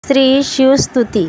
श्री शिवस्तुती.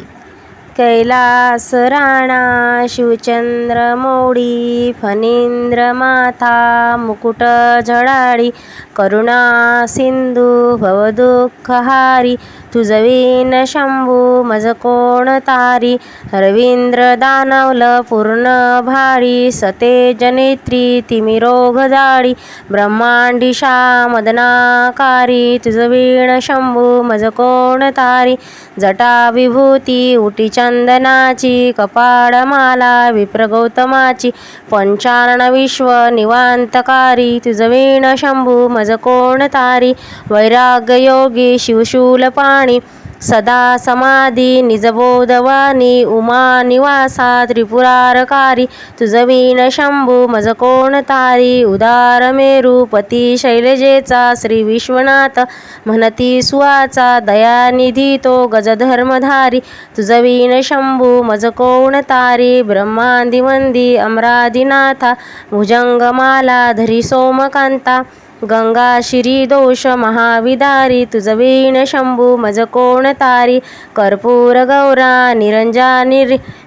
कैलास राणा शिवचंद्र मोडी, फणींद्र माथा मुकुट झळाळी, करुणा सिंधू भवदुःखहारी, तुझवीन शंभू मज कोण तारी. रवींद्र दानवल पूर्ण भाळी, सतेज नेत्री तिमिरोघ जाळी, ब्रह्मांडीशा मदनाकारी, तुझवीण शंभू मज कोण तारी. जटा विभूती उटी चंदनाची, कपाळमाला विप्र गौतमाची, पंचानन विश्व निवांतकारी, तुझवीण शंभू मज कोण तारी. वैराग्य योगी शिवशूलपाणी, सदा समाधी निजबोधवाणी, उमा निवासा त्रिपुरारकारी, तुझवीण शंभू मज कोण तारी. उदार मेरुपती शैलजेचा श्री विश्वनाथ, म्हणती सुवाचा दयानिधी तो गजधर्मधारी, तुझवीण शंभू मज कोण तारी. ब्रह्मांदी वंदी अमरादिनाथा, भुजंगमाला धरी सोमकांता, गंगा शिरी दोष महाविदारी, तुझवीण शंभू मज कोण तारी. कर्पूर गौरा निरंजनी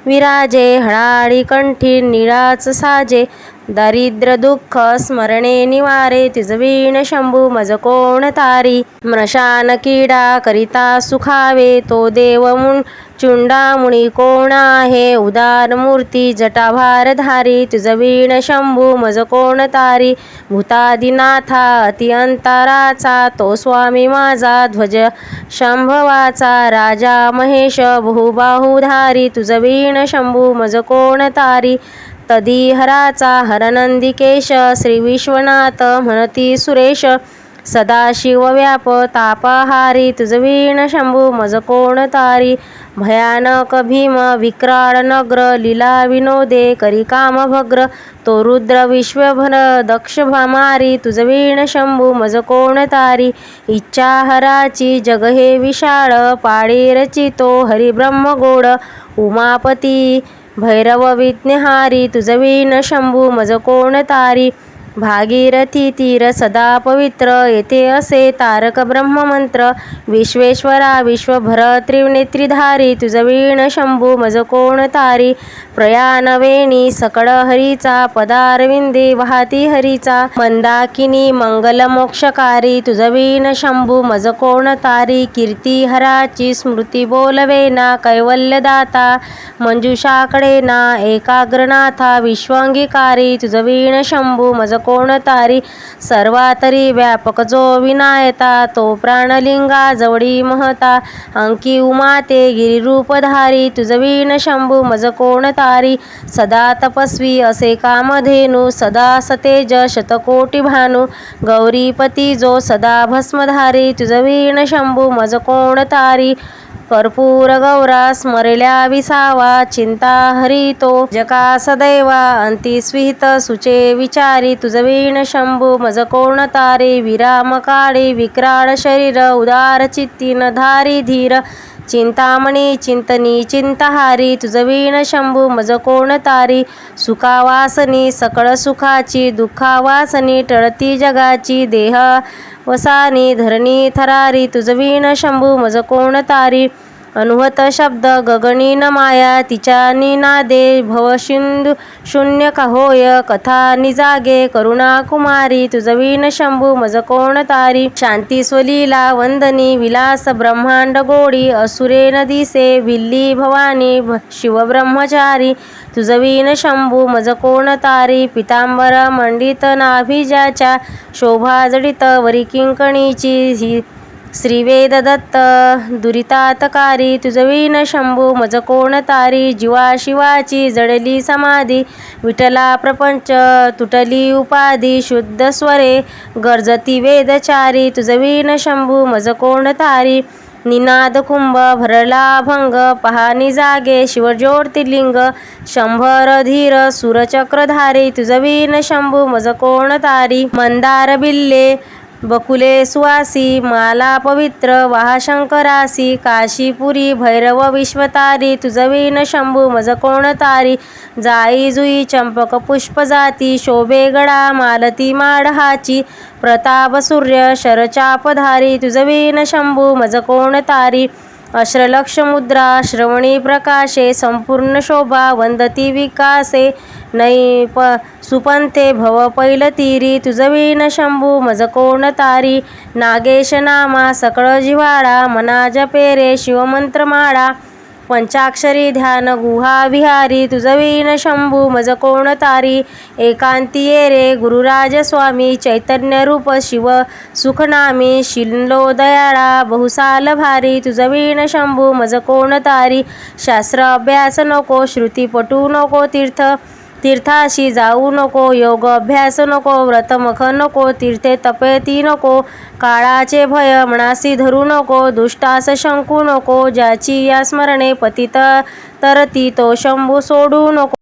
विराजे, हळाळी कंठी निळाच साजे, दारिद्र्य दुःख स्मरणे निवारे, तुझवीण शंभू मज कोण तारी. स्मशान किडा करिता सुखावे, तो देव चुंडामुनी कोण आहे. उदार मूर्ती जटाभारधारी, तुझवीण शंभू मज कोण तारी. भूतादिनाथा अति अंतराचा, तो स्वामी माझा ध्वज शंभवाचा, राजा महेश बहुबाहुधारी, तुझवीण शंभू मज कोण तारी. तदिहराचा हरनंदिकेश, श्री विश्वनाथ म्हणती सुरेश, सदाशिव व्याप तापहारी, तुझवीण शंभू मज कोण तारी. भयानक भीम विक्राळ नग्र, लीला विनोदे करी काम भग्र, तो रुद्र विश्वभर दक्ष भामारी, तुझवीण शंभू मज कोण तारी. इच्छाहराची जग हे विशाळ, पाळी रचितो हरिब्रह्म गोड, उमापती भैरव विघ्नहारी, तुझवीण शंभू मज कोण तारी. भागीरथी तीर सदा पवित्र, येथे असे तारक ब्रह्ममंत्र, विश्वेश्वरा विश्वभर त्रिनेत्रीधारी, तुझवीण शंभू मज कोण तारी. प्रयाणवेणी सकळ हरीचा, पदारविंदे वाहती हरीचा, मंदाकिनी मंगल मोक्षकारी, तुझवीण शंभू मज कोण तारी. कीर्ती हराची स्मृती बोलवेना, कैवल्यदाता मंजुषाकडे ना, एकाग्रनाथा विश्वंगीकारी, तुझवीण शंभू मज कोण तारी. सर्वातरी व्यापक जो विनायता, तो प्राणलिंगा जवळी महता, अंकी उमाते गिरिरूपधारी, तुझवीण शंभू मज कोण तारी. सदा तपस्वी असे कामधेनु, सदा सतेज शतकोटी भानु, गौरीपती जो सदा भस्मधारी, तुझवीण शंभू मज कोण तारी. कर्पूर गौरा स्मरल्या विसावा, चिंता हरितो जका सदैवा, अंतिस्विहित सुचे विचारी, तुझवीण शंभू मज कोण तारी. विराम काळी विक्राळ शरीर, उदार चित्ती न धारी धीर, चिंतामणी चिंतनी चिंतहारी, तुझवीण शंभू मज कोण तारी. सुखावासनी सकळ सुखाची, दुःखावासनी टळती जगाची, देह वसानी धरणी थरारी, तुझवीण शंभू मज कोण तारी. अनुहत शब्द गगनीन माया, तिच्या निनादे भवसिंधू शून्य होय, कथा निजागे करुणा कुमारी, तुझवीण शंभू मज कोण तारी. शांती स्वलीला वंदनी विलास ब्रह्मांड गोडी, असुरे नदीसे विल्ली भवानी शिवब्रह्मचारी, तुझवीण शंभू मज कोण तारी. पितांबर मंडित नाभिजाच्या, शोभा जडित वरी किंकणीची, श्रीवेद दत्त दुरितातकारी, तुझवीण शंभू मज कोण तारी. जीवा शिवाची जडली समाधी, विठला प्रपंच तुटली उपाधी, शुद्ध स्वरे गर्जती वेदचारी, तुझवीण शंभू मज कोण तारी. निनाद कुंभ भरला भंग, पहानी जागे शिवज्योतिर्लिंग, शंभर धीर सुरचक्रधारी, तुझवीण शंभू मज कोण तारी. मंदार बिल्ले बकुले सुवासी, माला पवित्र वाहा शंकरासी, काशीपुरी भैरव विश्वतारी, तुझवीण शंभू मज कोण तारी. जाई जुई चंपक पुष्प जाती, शोभे गडा मालती माडहाची, प्रताप सूर्य शरचापधारी, तुझवीण शंभू मज कोण तारी. अश्रलक्ष मुद्रा श्रवणी प्रकाशे संपूर्ण शोभा वंदती विकासे नै सुपंथे भव पैलतीरी तुझविण शंभू मज कोण तारी नागेश नामा सकळ जिव्हाळा मना जपे रे शिवमंत्र माळा पंचाक्षरी ध्यान गुहा विहारी तुझविण शंभू मज कोण तारी एकांती ये रे गुरुराज स्वामी चैतन्य रूप शिव सुखनामी शिलो दयाळा बहुसाल भारी तुझविण शंभू मज कोण तारी शास्त्र अभ्यास नको श्रुती पटू नको तीर्थाशी जाऊ नको योग अभ्यास नको व्रतमख नको तीर्थे तपेती नको काळाचे भय मनासी धरू नको दुष्टास शंकू नको ज्याची या स्मरणे पतित तरती तो शंभू सोडू नको.